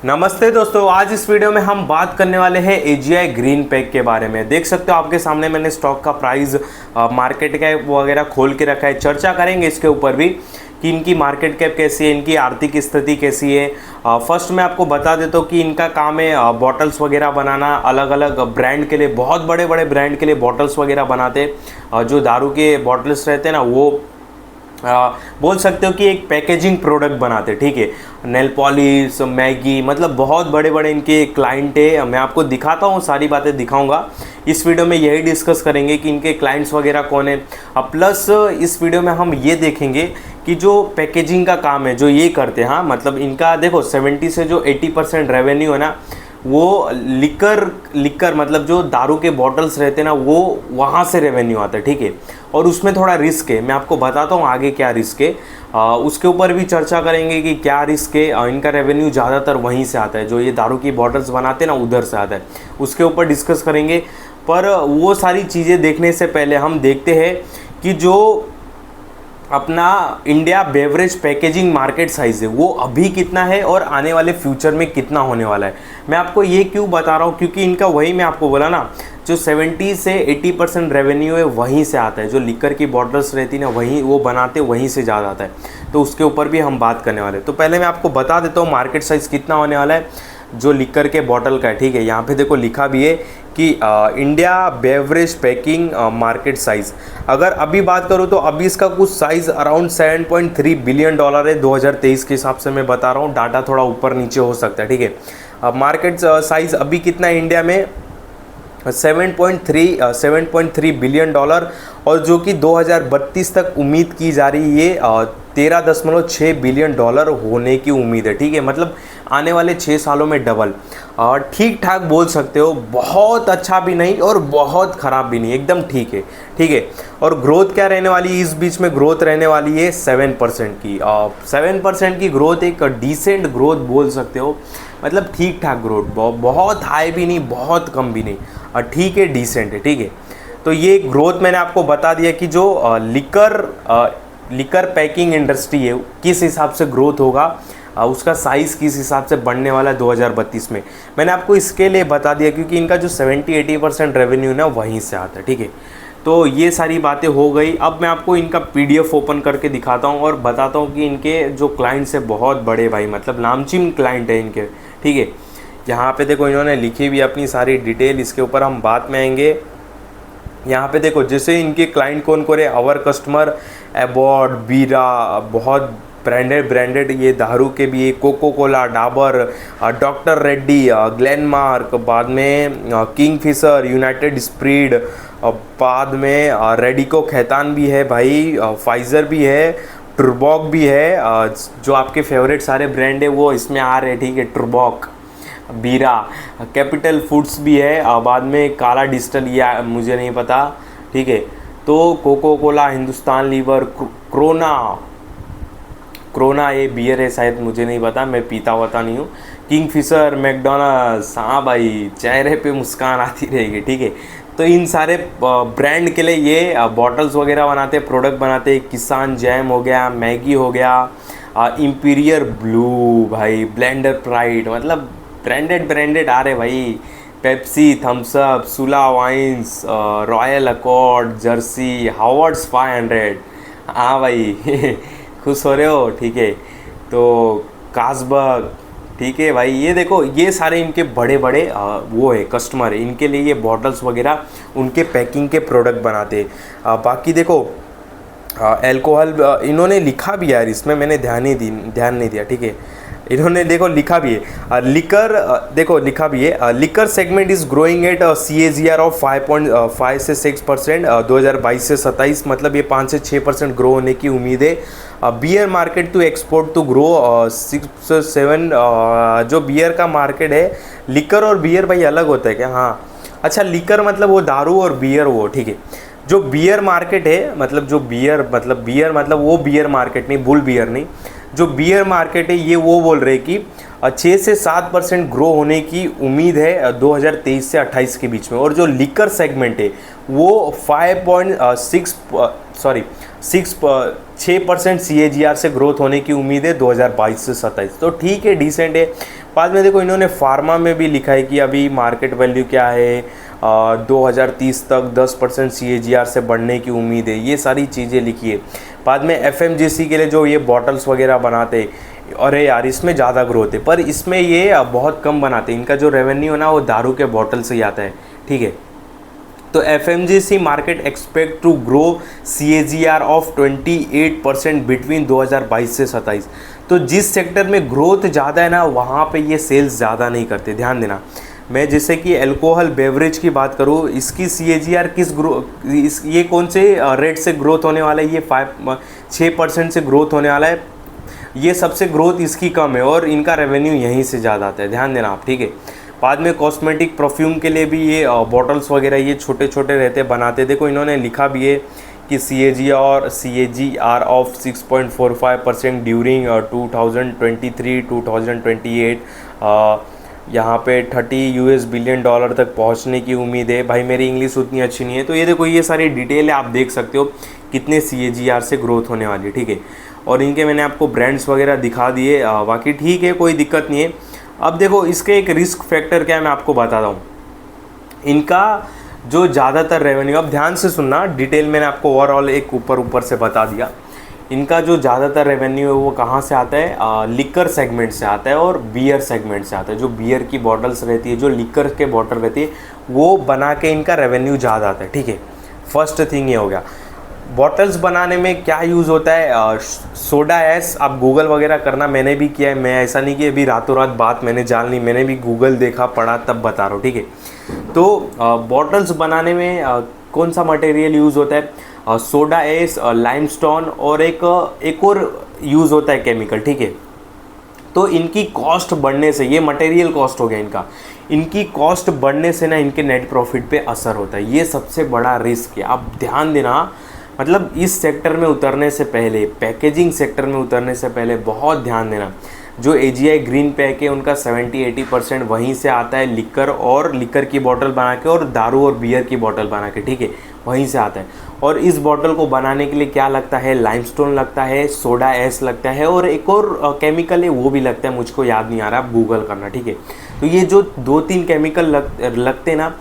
नमस्ते दोस्तों, आज इस वीडियो में हम बात करने वाले हैं एजीआई ग्रीन पैक के बारे में। देख सकते हो आपके सामने मैंने स्टॉक का प्राइस, मार्केट कैप वगैरह खोल के रखा है। चर्चा करेंगे इसके ऊपर भी कि इनकी मार्केट कैप कैसी है, इनकी आर्थिक स्थिति कैसी है। फर्स्ट मैं आपको बता देता हूँ कि इनका काम है बॉटल्स वगैरह बनाना, अलग अलग ब्रांड के लिए, बहुत बड़े बड़े ब्रांड के लिए बॉटल्स वगैरह बनाते। जो दारू के बॉटल्स रहते हैं ना, वो बोल सकते हो कि एक पैकेजिंग प्रोडक्ट बनाते, ठीक है। नेल पॉलिश, मैगी, मतलब बहुत बड़े बड़े इनके क्लाइंट है। मैं आपको दिखाता हूँ, सारी बातें दिखाऊंगा इस वीडियो में। यही डिस्कस करेंगे कि इनके क्लाइंट्स वगैरह कौन है। प्लस इस वीडियो में हम ये देखेंगे कि जो पैकेजिंग का काम है जो ये करते हैं, हाँ मतलब इनका देखो 70 से जो 80% रेवेन्यू है ना, वो लिकर मतलब जो दारू के बॉटल्स रहते हैं ना, वो वहाँ से रेवेन्यू आता है, ठीक है। और उसमें थोड़ा रिस्क है, मैं आपको बताता हूँ आगे क्या रिस्क है। उसके ऊपर भी चर्चा करेंगे कि क्या रिस्क है। इनका रेवेन्यू ज़्यादातर वहीं से आता है, जो ये दारू की बॉटल्स बनाते हैं ना, उधर से आता है। उसके ऊपर डिस्कस करेंगे। पर वो सारी चीज़ें देखने से पहले हम देखते हैं कि जो अपना India beverage packaging market size है वो अभी कितना है और आने वाले फ्यूचर में कितना होने वाला है। मैं आपको ये क्यों बता रहा हूँ, क्योंकि इनका वही मैं आपको बोला ना, जो 70 से 80% रेवेन्यू है वहीं से आता है। जो लिकर की बॉटल्स रहती है ना, वहीं वो बनाते, वहीं से ज़्यादा आता है। तो उसके ऊपर भी हम बात करने वाले हैं। तो पहले मैं आपको बता देता हूँ मार्केट साइज़ कितना होने वाला है जो लिकर के बॉटल का है, ठीक है। यहाँ पे देखो लिखा भी है कि India beverage packing market size. अगर अभी बात करूँ तो अभी इसका कुछ साइज़ अराउंड $7.3 बिलियन है। 2023 के हिसाब से मैं बता रहा हूँ, डाटा थोड़ा ऊपर नीचे हो सकता है, ठीक है। मार्केट साइज़ अभी कितना है इंडिया में, 7.3 बिलियन डॉलर, और जो कि 2032 तक उम्मीद की जा रही है 13.6 बिलियन डॉलर होने की उम्मीद है, ठीक है। मतलब आने वाले 6 सालों में डबल। ठीक ठाक बोल सकते हो, बहुत अच्छा भी नहीं और बहुत ख़राब भी नहीं, एकदम ठीक है, ठीक है। और ग्रोथ क्या रहने वाली है, इस बीच में ग्रोथ रहने वाली है 7% की। 7% की ग्रोथ एक डिसेंट ग्रोथ बोल सकते हो, मतलब ठीक ठाक ग्रोथ, बहुत हाई भी नहीं, बहुत कम भी नहीं, ठीक है, डिसेंट है, ठीक है। तो ये ग्रोथ मैंने आपको बता दिया कि जो लिकर पैकिंग इंडस्ट्री है किस हिसाब से ग्रोथ होगा, उसका साइज़ किस हिसाब से बढ़ने वाला है 2032 में। मैंने आपको इसके लिए बता दिया क्योंकि इनका जो 70-80% रेवेन्यू ना वहीं से आता है, ठीक है। तो ये सारी बातें हो गई। अब मैं आपको इनका PDF ओपन करके दिखाता हूँ और बताता हूँ कि इनके जो क्लाइंट्स है बहुत बड़े भाई, मतलब नामचीन क्लाइंट है इनके, ठीक है। यहाँ पे देखो इन्होंने लिखी हुई अपनी सारी डिटेल, इसके ऊपर हम बात में आएंगे। यहाँ पे देखो जैसे इनके क्लाइंट कौन कौन है, आवर कस्टमर एबॉर्ड, बीरा, बहुत ब्रांडेड ये दारू के भी, Coca Cola, Dabur, doctor Reddy, Glenmark, बाद में किंगफिशर, यूनाइटेड स्प्रीड, बाद में रेडिको खैतान भी है भाई, फाइज़र भी है, टुर्बॉक भी है। जो आपके फेवरेट सारे ब्रांड है वो इसमें आ रहे हैं, ठीक है। टुर्बॉक, बीरा, कैपिटल फूड्स भी है, बाद में काला डिस्टल, या मुझे नहीं पता, ठीक है। तो Coca Cola, Hindustan Lever, Corona ये बियर है शायद, मुझे नहीं पता, मैं पीता होता नहीं हूँ। किंगफिशर, मैकडोनल्ड्स, हाँ भाई चेहरे पे मुस्कान आती रहेगी, ठीक है। तो इन सारे ब्रांड के लिए ये बॉटल्स वगैरह बनाते, प्रोडक्ट बनाते। किसान जैम हो गया, मैगी हो गया, इंपीरियर ब्लू भाई, ब्लेंडर प्राइड, मतलब ब्रांडेड आ रहे भाई। पेप्सी, थम्सअप, सुला वाइन्स, रॉयल अकॉर्ड, जर्सी, हावर्ड्स 500, हाँ भाई खुश हो रहे हो, ठीक है। तो कासबर्ग, ठीक है भाई। ये देखो ये सारे इनके बड़े बड़े वो है कस्टमर है, इनके लिए ये बॉटल्स वगैरह उनके पैकिंग के प्रोडक्ट बनाते। बाकी देखो अल्कोहल इन्होंने लिखा भी यार, इसमें मैंने ध्यान नहीं दिया, ठीक है। इन्होंने देखो लिखा भी है लिकर, देखो लिखा भी है liquor segment is growing at CAGR of 5.5 से 6%, 2022 से 27, मतलब ये 5 से 6% ग्रो होने की उम्मीद है। Beer market to export to grow 6 से 7। जो बियर का मार्केट है, लिकर और बियर भाई अलग होता है क्या? हाँ अच्छा, लिकर मतलब वो दारू और बियर वो, ठीक है। जो बियर मार्केट है, मतलब जो बियर मतलब वो बियर मार्केट नहीं, बुल बियर नहीं, जो बियर मार्केट है ये वो बोल रहे कि 6 से 7% ग्रो होने की उम्मीद है 2023 से 28 के बीच में। और जो लिकर सेगमेंट है वो 6% CAGR से ग्रोथ होने की उम्मीद है 2022 से 27। तो ठीक है, डिसेंट है। बाद में देखो इन्होंने फार्मा में भी लिखा है कि अभी मार्केट वैल्यू क्या है, 2030 तक 10% CAGR से बढ़ने की उम्मीद है, ये सारी चीज़ें लिखी है। बाद में FMGC के लिए जो ये बॉटल्स वगैरह बनाते, अरे यार इसमें ज़्यादा ग्रोथ है, पर इसमें ये बहुत कम बनाते हैं। इनका जो रेवेन्यू है ना वो दारू के बॉटल से ही आता है, ठीक है। तो FMGC market expect to grow CAGR of 28% between 2022 से 27। तो जिस सेक्टर में ग्रोथ ज़्यादा है ना वहाँ पे ये सेल्स ज़्यादा नहीं करते, ध्यान देना। मैं जैसे कि अल्कोहल बेवरेज की बात करूँ, इसकी CAGR ये कौन से रेट से ग्रोथ होने वाला है, ये 6% से ग्रोथ होने वाला है। ये सबसे ग्रोथ इसकी कम है और इनका रेवेन्यू यहीं से ज़्यादा आता है, ध्यान देना आप, ठीक है। बाद में कॉस्मेटिक परफ्यूम के लिए भी ये बॉटल्स वगैरह ये छोटे छोटे रहते बनाते। देखो इन्होंने लिखा भी है कि CAGR ऑफ 6.45% ड्यूरिंग 2023-2028, यहाँ पे $30 बिलियन तक पहुँचने की उम्मीद है। भाई मेरी इंग्लिश उतनी अच्छी नहीं है, तो ये देखो ये सारी डिटेल है, आप देख सकते हो कितने CAGR से ग्रोथ होने वाली है, ठीक है। और इनके मैंने आपको ब्रांड्स वगैरह दिखा दिए, बाकी ठीक है, कोई दिक्कत नहीं है। अब देखो इसके एक रिस्क फैक्टर क्या है मैं आपको बताता हूँ। इनका जो ज़्यादातर रेवेन्यू, अब ध्यान से सुनना, डिटेल मैंने आपको ओवरऑल एक ऊपर से बता दिया। इनका जो ज़्यादातर रेवेन्यू है वो कहाँ से आता है, लिकर सेगमेंट से आता है और बियर सेगमेंट से आता है। जो बियर की बॉटल्स रहती है, जो लिकर के बॉटल रहती है, वो बना के इनका रेवेन्यू ज़्यादा आता है, ठीक है। फर्स्ट थिंग ये हो गया। बॉटल्स बनाने में क्या यूज़ होता है, सोडा ऐश, आप गूगल वगैरह करना, मैंने भी किया है। मैं ऐसा नहीं कि अभी रातों रात बात मैंने जान ली, मैंने भी गूगल देखा पढ़ा तब बता रहा हूँ, ठीक है। तो बॉटल्स बनाने में कौन सा मटेरियल यूज़ होता है, सोडा ऐश, लाइमस्टोन और एक और यूज़ होता है केमिकल, ठीक है। तो इनकी कॉस्ट बढ़ने से, ये मटेरियल कॉस्ट हो गया इनका, इनकी कॉस्ट बढ़ने से ना इनके नेट प्रॉफिट पे असर होता है। ये सबसे बड़ा रिस्क है, आप ध्यान देना। मतलब इस सेक्टर में उतरने से पहले, पैकेजिंग सेक्टर में उतरने से पहले बहुत ध्यान देना। जो AGI ग्रीन पैक है उनका 70-80% वहीं से आता है, लिकर की बोतल बना के और दारू और बियर की बोतल बना के, ठीक है, वहीं से आता है। और इस बोतल को बनाने के लिए क्या लगता है, लाइमस्टोन लगता है, सोडा ऐश लगता है और एक और केमिकल है वो भी लगता है, मुझको याद नहीं आ रहा, आप गूगल करना, ठीक है। तो ये जो 2-3 केमिकल लगते ना,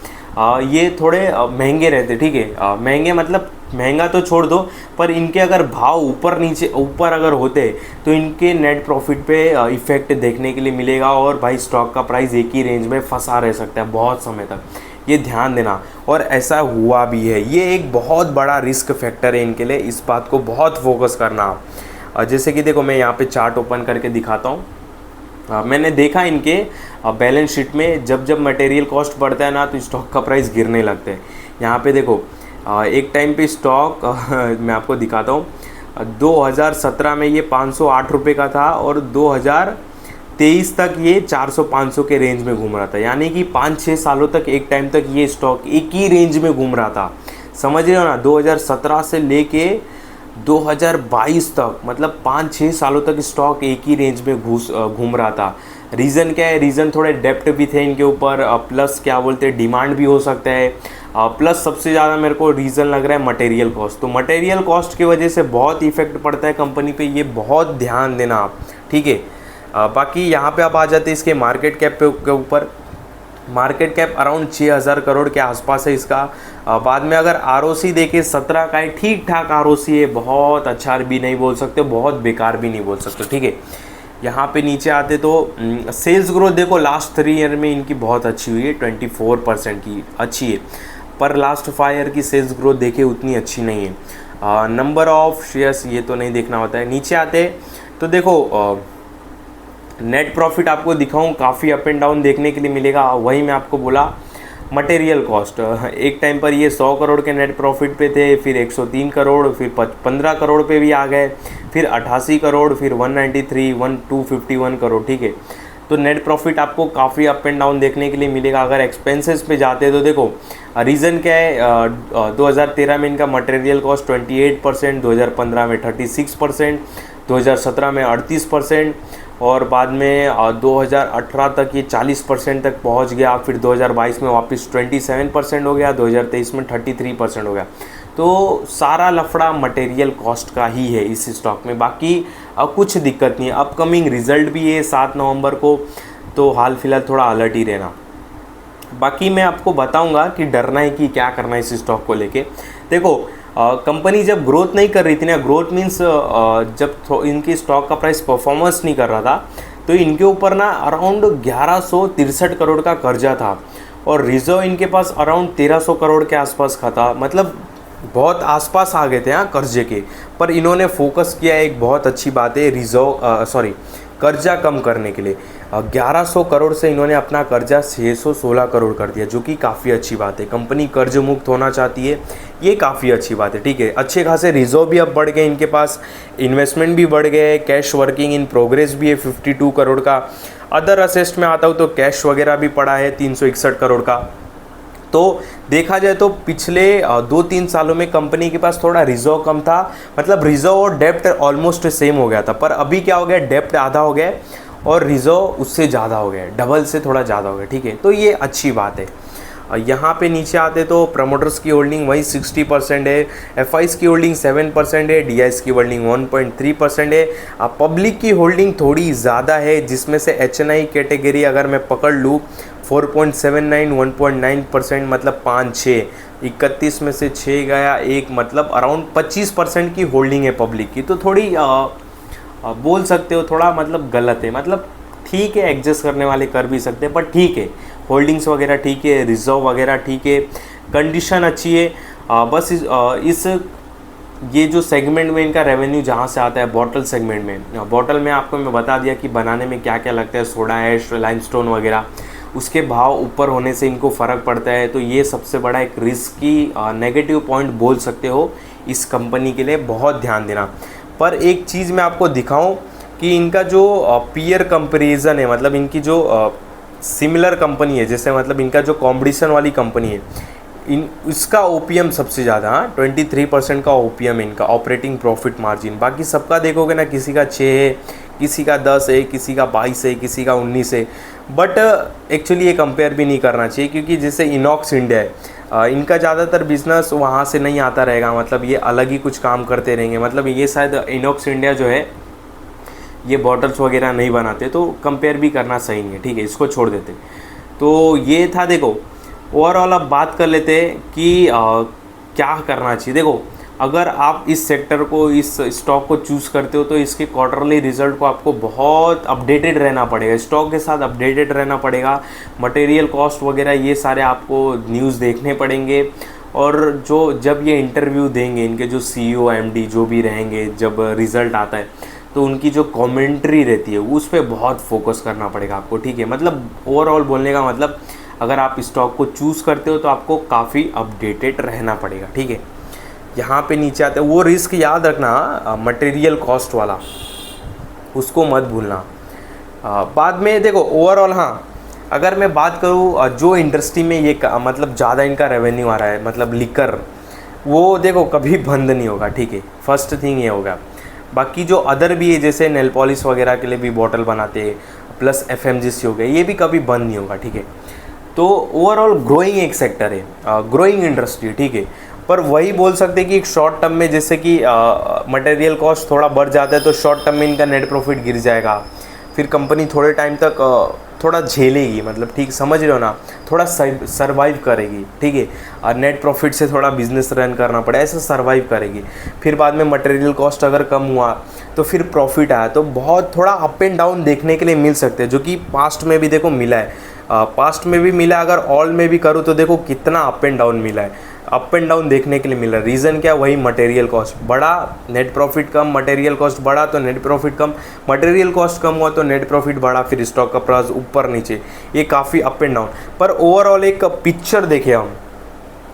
ये थोड़े महंगे रहते, ठीक है। महंगे मतलब महंगा तो छोड़ दो, पर इनके अगर भाव ऊपर अगर होते तो इनके नेट प्रॉफिट पे इफ़ेक्ट देखने के लिए मिलेगा और भाई स्टॉक का प्राइस एक ही रेंज में फंसा रह सकता है बहुत समय तक, ये ध्यान देना। और ऐसा हुआ भी है, ये एक बहुत बड़ा रिस्क फैक्टर है इनके लिए, इस बात को बहुत फोकस करना आप। जैसे कि देखो मैं यहाँ पे चार्ट ओपन करके दिखाता हूँ। मैंने देखा इनके बैलेंस शीट में जब मटेरियल कॉस्ट बढ़ता है ना तो स्टॉक का प्राइस गिरने लगता है। यहाँ पे देखो एक टाइम पे स्टॉक मैं आपको दिखाता हूँ, 2017 में ये 508 रुपये का था और 2023 तक ये 400-500 के रेंज में घूम रहा था। यानी कि 5-6 सालों तक एक टाइम तक ये स्टॉक एक ही रेंज में घूम रहा था, समझ रहे हो ना। 2017 से लेके 2022 तक, मतलब 5-6 सालों तक स्टॉक एक ही रेंज में घूम रहा था। रीज़न क्या है, रीज़न थोड़े डेप्ट भी थे इनके ऊपर, प्लस क्या बोलते हैं डिमांड भी हो सकता है, प्लस सबसे ज़्यादा मेरे को रीज़न लग रहा है मटेरियल कॉस्ट। तो मटेरियल कॉस्ट की वजह से बहुत इफेक्ट पड़ता है कंपनी पे, ये बहुत ध्यान देना आप, ठीक है। बाकी यहाँ पे आप आ जाते हैं इसके मार्केट कैप के ऊपर। मार्केट कैप अराउंड 6000 करोड़ के आसपास है इसका। बाद में अगर ROC देखें 17 का है, ठीक ठाक ROC है, बहुत अच्छा भी नहीं बोल सकते, बहुत बेकार भी नहीं बोल सकते, ठीक है। यहाँ पे नीचे आते तो सेल्स ग्रोथ देखो लास्ट 3 ईयर में इनकी बहुत अच्छी हुई है, 24% की अच्छी है, पर लास्ट 5 ईयर की सेल्स ग्रोथ देखे उतनी अच्छी नहीं है। नंबर ऑफ शेयर्स ये तो नहीं देखना होता है। नीचे आते तो देखो नेट प्रॉफिट आपको दिखाऊं, काफ़ी अप एंड डाउन देखने के लिए मिलेगा। वही मैं आपको बोला मटेरियल कॉस्ट, एक टाइम पर ये 100 करोड़ के नेट प्रॉफिट पे थे, फिर 103 करोड़, फिर 15 करोड़ पे भी आ गए, फिर 88 करोड़, फिर 193, 251 करोड़, ठीक है। तो नेट प्रॉफिट आपको काफ़ी अप एंड डाउन देखने के लिए मिलेगा। अगर एक्सपेंसेस पे जाते हैं तो देखो रीज़न क्या है, 2013 में इनका मटेरियल कॉस्ट 28%, 2015 में 36%, 2017 में 38% और बाद में 2018 तक ये 40% तक पहुंच गया, फिर 2022 में वापस 27% हो गया, 2023 में 33% हो गया। तो सारा लफड़ा मटेरियल कॉस्ट का ही है इस स्टॉक में, बाकी कुछ दिक्कत नहीं है। अपकमिंग रिजल्ट भी है 7 नवंबर को, तो हाल फिलहाल थोड़ा अलर्ट ही रहना। बाकी मैं आपको बताऊंगा कि डरना है कि क्या करना है इस स्टॉक को लेके। देखो कंपनी जब ग्रोथ नहीं कर रही थी ना, ग्रोथ मीन्स जब इनकी स्टॉक का प्राइस परफॉर्मेंस नहीं कर रहा था, तो इनके ऊपर ना अराउंड 1163 करोड़ का कर्जा था और रिजर्व इनके पास अराउंड 1300 करोड़ के आसपास का था। मतलब बहुत आसपास आ गए थे हाँ कर्जे के। पर इन्होंने फोकस किया, एक बहुत अच्छी बात है, कर्जा कम करने के लिए 1100 करोड़ से इन्होंने अपना कर्जा 616 करोड़ कर दिया, जो कि काफ़ी अच्छी बात है। कंपनी कर्ज मुक्त होना चाहती है, ये काफ़ी अच्छी बात है, ठीक है। अच्छे खासे रिजर्व भी अब बढ़ गए इनके पास, इन्वेस्टमेंट भी बढ़ गए, कैश वर्किंग इन प्रोग्रेस भी है 52 करोड़ का। अदर असेस्ट में आता हूँ तो कैश वगैरह भी पड़ा है 361 करोड़ का। तो देखा जाए तो पिछले 2-3 सालों में कंपनी के पास थोड़ा रिजर्व कम था, मतलब रिजर्व और डेप्ट ऑलमोस्ट सेम हो गया था। पर अभी क्या हो गया, डेप्ट आधा हो गया और रिजर्व उससे ज़्यादा हो गया, डबल से थोड़ा ज़्यादा हो गया, ठीक है। तो ये अच्छी बात है। यहाँ पे नीचे आते तो प्रमोटर्स की होल्डिंग वही 60% है, एफआईस की होल्डिंग 7% है, डीआईस की होल्डिंग 1.3% है। पब्लिक की होल्डिंग थोड़ी ज़्यादा है, जिसमें से एचएनआई कैटेगरी अगर मैं पकड़ लूँ 4.79 1.9%, मतलब 5-6 31 में से 6 गया, एक मतलब अराउंड 25% की होल्डिंग है पब्लिक की। तो थोड़ी बोल सकते हो थोड़ा मतलब गलत है, मतलब ठीक है, एडजस्ट करने वाले कर भी सकते हैं, पर ठीक है, होल्डिंग्स वगैरह ठीक है, रिजर्व वगैरह ठीक है, कंडीशन अच्छी है। बस इस ये जो सेगमेंट में इनका रेवेन्यू जहाँ से आता है, बॉटल सेगमेंट में, बॉटल में आपको मैं बता दिया कि बनाने में क्या क्या लगता है, सोडा ऐश, लाइमस्टोन वगैरह, उसके भाव ऊपर होने से इनको फ़र्क पड़ता है। तो ये सबसे बड़ा एक रिस्की नेगेटिव पॉइंट बोल सकते हो इस कंपनी के लिए, बहुत ध्यान देना। पर एक चीज़ मैं आपको दिखाऊं कि इनका जो पीयर कंपैरिजन है, मतलब इनकी जो सिमिलर कंपनी है, जैसे मतलब इनका जो कॉम्पिटिशन वाली कंपनी है, इसका ओपीएम सबसे ज़्यादा, हाँ 23% का ओपीएम है इनका, ऑपरेटिंग प्रॉफिट मार्जिन। बाकी सबका देखोगे ना, किसी का 6 है, किसी का 10 है, किसी का 22 है, किसी का 19 है। बट एक्चुअली ये कंपेयर भी नहीं करना चाहिए, क्योंकि जैसे इनॉक्स इंडिया है, इनका ज़्यादातर बिजनेस वहाँ से नहीं आता रहेगा, मतलब ये अलग ही कुछ काम करते रहेंगे। मतलब ये शायद इनॉक्स इंडिया जो है ये बॉटल्स वगैरह नहीं बनाते, तो कंपेयर भी करना सही नहीं है, ठीक है, इसको छोड़ देते। तो ये था। देखो ओवरऑल अब बात कर लेते हैं कि क्या करना चाहिए। देखो अगर आप इस सेक्टर को, इस स्टॉक को चूज़ करते हो, तो इसके क्वार्टरली रिजल्ट को आपको बहुत अपडेटेड रहना पड़ेगा, स्टॉक के साथ अपडेटेड रहना पड़ेगा। मटेरियल कॉस्ट वगैरह ये सारे आपको न्यूज़ देखने पड़ेंगे, और जब ये इंटरव्यू देंगे, इनके जो सीईओ एमडी जो भी रहेंगे, जब रिज़ल्ट आता है, तो उनकी जो कमेंट्री रहती है उस पर बहुत फोकस करना पड़ेगा आपको, ठीक है। मतलब ओवरऑल बोलने का मतलब, अगर आप स्टॉक को चूज़ करते हो तो आपको काफ़ी अपडेटेड रहना पड़ेगा, ठीक है। यहाँ पे नीचे आते हैं, वो रिस्क याद रखना मटेरियल कॉस्ट वाला, उसको मत भूलना। बाद में देखो ओवरऑल, हाँ अगर मैं बात करूँ जो इंडस्ट्री में ये मतलब ज़्यादा इनका रेवेन्यू आ रहा है, मतलब लिकर, वो देखो कभी बंद नहीं होगा, ठीक है, फर्स्ट थिंग ये होगा। बाकी जो अदर भी है, जैसे नेल पॉलिश वगैरह के लिए भी बॉटल बनाते हैं, प्लस एफएमजीसी हो गए, ये भी कभी बंद नहीं होगा, ठीक है। तो ओवरऑल ग्रोइंग एक सेक्टर है, ग्रोइंग इंडस्ट्री, ठीक है। पर वही बोल सकते हैं कि एक शॉर्ट टर्म में, जैसे कि मटेरियल कॉस्ट थोड़ा बढ़ जाता है, तो शॉर्ट टर्म में इनका नेट प्रॉफिट गिर जाएगा, फिर कंपनी थोड़े टाइम तक थोड़ा झेलेगी, मतलब ठीक समझ रहे हो ना, थोड़ा सर्वाइव करेगी, ठीक है। और नेट प्रॉफिट से थोड़ा बिजनेस रन करना पड़े, ऐसा सर्वाइव करेगी। फिर बाद में मटेरियल कॉस्ट अगर कम हुआ तो फिर प्रॉफिट आया, तो बहुत थोड़ा अप एंड डाउन देखने के लिए मिल सकते हैं, जो कि पास्ट में भी देखो मिला है। पास्ट में भी मिला, अगर ऑल में भी करूँ तो देखो कितना अप एंड डाउन मिला है, अप एंड डाउन देखने के लिए मिल रहा है। रीज़न क्या, वही मटेरियल कॉस्ट बढ़ा, नेट प्रॉफिट कम, मटेरियल कॉस्ट बढ़ा तो नेट प्रॉफिट कम, मटेरियल कॉस्ट कम हुआ तो नेट प्रॉफिट बढ़ा, फिर स्टॉक का प्राइस ऊपर नीचे, ये काफ़ी अप एंड डाउन। पर ओवरऑल एक पिक्चर देखे हम,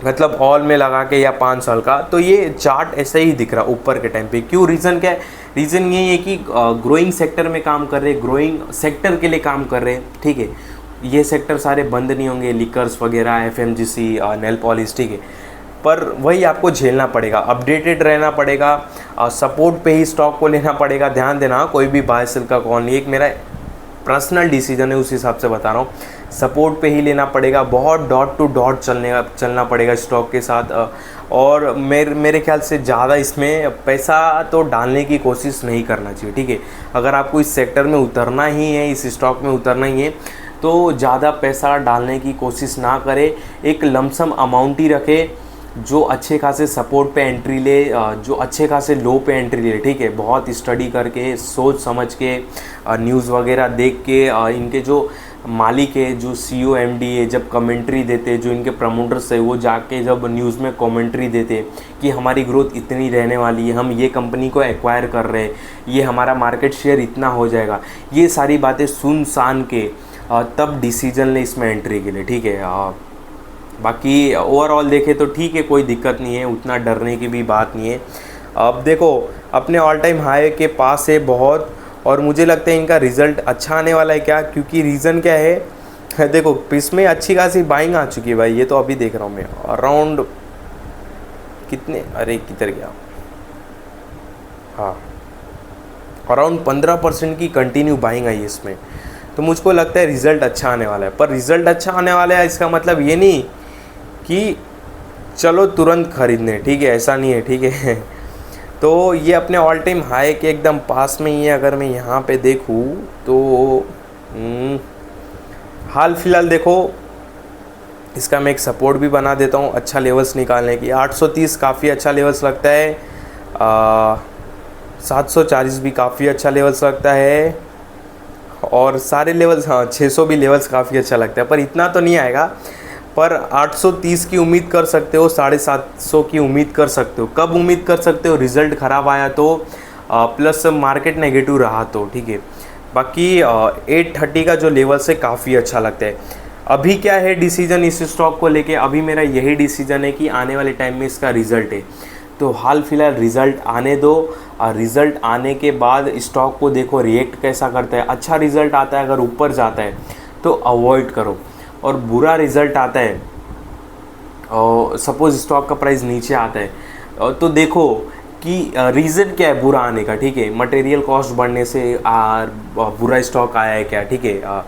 मतलब ऑल में लगा के या 5 साल का, तो ये चार्ट ऐसे ही दिख रहा ऊपर के टाइम पे। क्यों, रीज़न क्या है, रीज़न ये है कि ग्रोइंग सेक्टर में काम कर रहे, ग्रोइंग सेक्टर के लिए काम कर रहे, ठीक है। ये सेक्टर सारे बंद नहीं होंगे, लिकर्स वगैरह, एफएमजीसी, नेल पॉलिश, ठीक है। पर वही आपको झेलना पड़ेगा, अपडेटेड रहना पड़ेगा, सपोर्ट पे ही स्टॉक को लेना पड़ेगा। ध्यान देना, कोई भी बाय सेल का कॉल नहीं, एक मेरा पर्सनल डिसीजन है उस हिसाब से बता रहा हूँ। सपोर्ट पे ही लेना पड़ेगा, बहुत डॉट टू डॉट चलना पड़ेगा स्टॉक के साथ। और मेरे ख्याल से ज़्यादा इसमें पैसा तो डालने की कोशिश नहीं करना चाहिए, ठीक है। अगर आपको इस सेक्टर में उतरना ही है, इस स्टॉक में उतरना ही है, तो ज़्यादा पैसा डालने की कोशिश ना करें। एक लमसम अमाउंट ही रखे, जो अच्छे खासे सपोर्ट पे एंट्री ले, जो अच्छे खासे लो पे एंट्री ले, ठीक है। बहुत स्टडी करके, सोच समझ के, न्यूज़ वगैरह देख के, इनके जो मालिक है, जो CEO MD है, जब कमेंट्री देते, जो इनके प्रमोटर्स है, वो जाके जब न्यूज़ में कमेंट्री देते कि हमारी ग्रोथ इतनी रहने वाली है, हम ये कंपनी को एक्वायर कर रहे हैं, ये हमारा मार्केट शेयर इतना हो जाएगा, ये सारी बातें सुन सान के तब डिसीजन ले इसमें एंट्री के लिए, ठीक है। बाकी ओवरऑल देखें तो ठीक है, कोई दिक्कत नहीं है, उतना डरने की भी बात नहीं है। अब देखो अपने ऑल टाइम हाई के पास है बहुत, और मुझे लगता है इनका रिज़ल्ट अच्छा आने वाला है। क्या? क्योंकि रीज़न क्या है, देखो इसमें अच्छी खासी बाइंग आ चुकी है भाई। ये तो अभी देख रहा हूँ मैं, अराउंड कितने, अरे किधर गया, हाँ अराउंड 15% की कंटिन्यू बाइंग आई है इसमें। तो मुझको लगता है रिज़ल्ट अच्छा आने वाला है। पर रिज़ल्ट अच्छा आने वाला है इसका मतलब ये नहीं कि चलो तुरंत खरीदने, ठीक है, ऐसा नहीं है, ठीक है। तो ये अपने ऑल टाइम हाई के एकदम पास में ही है। अगर मैं यहाँ पे देखूँ तो हाल फिलहाल देखो इसका मैं एक सपोर्ट भी बना देता हूँ अच्छा लेवल्स निकालने की। 830 काफ़ी अच्छा लेवल्स लगता है, 740 भी काफ़ी अच्छा लेवल्स लगता है, और सारे लेवल्स, हाँ 600 भी लेवल्स काफ़ी अच्छा लगता है। पर इतना तो नहीं आएगा, पर 830 की उम्मीद कर सकते हो, 750 की उम्मीद कर सकते हो। कब उम्मीद कर सकते हो? रिज़ल्ट ख़राब आया तो, प्लस मार्केट नेगेटिव रहा तो, ठीक है। बाकी 830 का जो लेवल से काफ़ी अच्छा लगता है। अभी क्या है डिसीजन इस स्टॉक को लेके? अभी मेरा यही डिसीजन है कि आने वाले टाइम में इसका रिज़ल्ट है, तो हाल फिलहाल रिज़ल्ट आने दो, और रिज़ल्ट आने के बाद स्टॉक को देखो रिएक्ट कैसा करता है। अच्छा रिज़ल्ट आता है, अगर ऊपर जाता है तो अवॉइड करो, और बुरा रिज़ल्ट आता है और सपोज़ स्टॉक का प्राइस नीचे आता है, तो देखो कि रीज़न क्या है बुरा आने का, ठीक है। मटेरियल कॉस्ट बढ़ने से बुरा स्टॉक आया है क्या, ठीक है।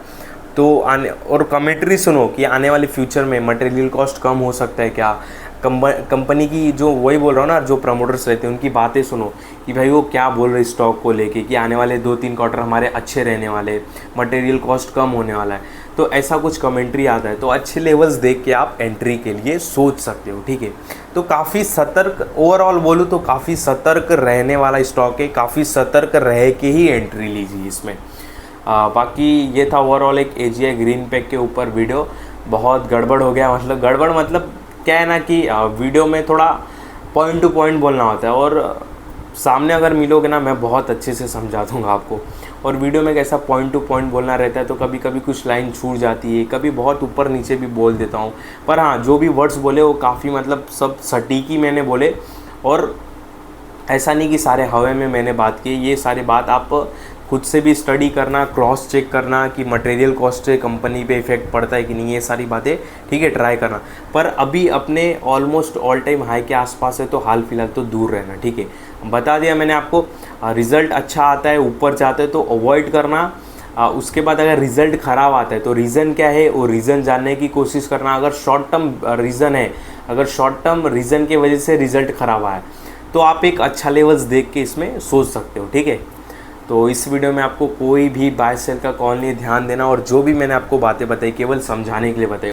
तो आने और कमेंट्री सुनो कि आने वाले फ्यूचर में मटेरियल कॉस्ट कम हो सकता है क्या। कंपनी की जो, वही बोल रहा हूँ ना, जो प्रमोटर्स रहते हैं उनकी बातें सुनो कि भाई वो क्या बोल रहे स्टॉक को लेके कि आने वाले 2-3 क्वार्टर हमारे अच्छे रहने वाले, मटेरियल कॉस्ट कम होने वाला है। तो ऐसा कुछ कमेंट्री आता है, तो अच्छे लेवल्स देख के आप एंट्री के लिए सोच सकते हो, ठीक है। तो काफ़ी सतर्क, ओवरऑल बोलूँ तो काफ़ी सतर्क रहने वाला स्टॉक है, काफ़ी सतर्क रह के ही एंट्री लीजिए इसमें। बाकी ये था ओवरऑल एक AGI ग्रीन पैक के ऊपर वीडियो। बहुत गड़बड़ हो गया, मतलब गड़बड़ मतलब क्या है ना कि वीडियो में थोड़ा पॉइंट टू पॉइंट बोलना होता है, और सामने अगर मिलोगे ना मैं बहुत अच्छे से समझा दूंगा आपको। और वीडियो में कैसा पॉइंट टू पॉइंट बोलना रहता है, तो कभी कभी कुछ लाइन छूट जाती है, कभी बहुत ऊपर नीचे भी बोल देता हूँ। पर हाँ, जो भी वर्ड्स बोले वो काफ़ी मतलब सब सटीक ही मैंने बोले, और ऐसा नहीं कि सारे हवा में मैंने बात की। ये सारी बात आप खुद से भी स्टडी करना, क्रॉस चेक करना कि मटेरियल कॉस्ट से कंपनी पे इफेक्ट पड़ता है कि नहीं, ये सारी बातें, ठीक है, ट्राई करना। पर अभी अपने ऑलमोस्ट ऑल टाइम हाई के आसपास है, तो हाल फिलहाल तो दूर रहना, ठीक है। बता दिया मैंने आपको, रिज़ल्ट अच्छा आता है, ऊपर जाता है तो अवॉइड करना। उसके बाद अगर रिज़ल्ट ख़राब आता है तो रीज़न क्या है वो रीज़न जानने की कोशिश करना। अगर शॉर्ट टर्म रीज़न है, अगर शॉर्ट टर्म रीज़न की वजह से रिज़ल्ट ख़राब आया तो आप एक अच्छा लेवल्स देख के इसमें सोच सकते हो, ठीक है। तो इस वीडियो में आपको कोई भी बाय सेल का कॉल नहीं, ध्यान देना, और जो भी मैंने आपको बातें बताई केवल समझाने के लिए बताई।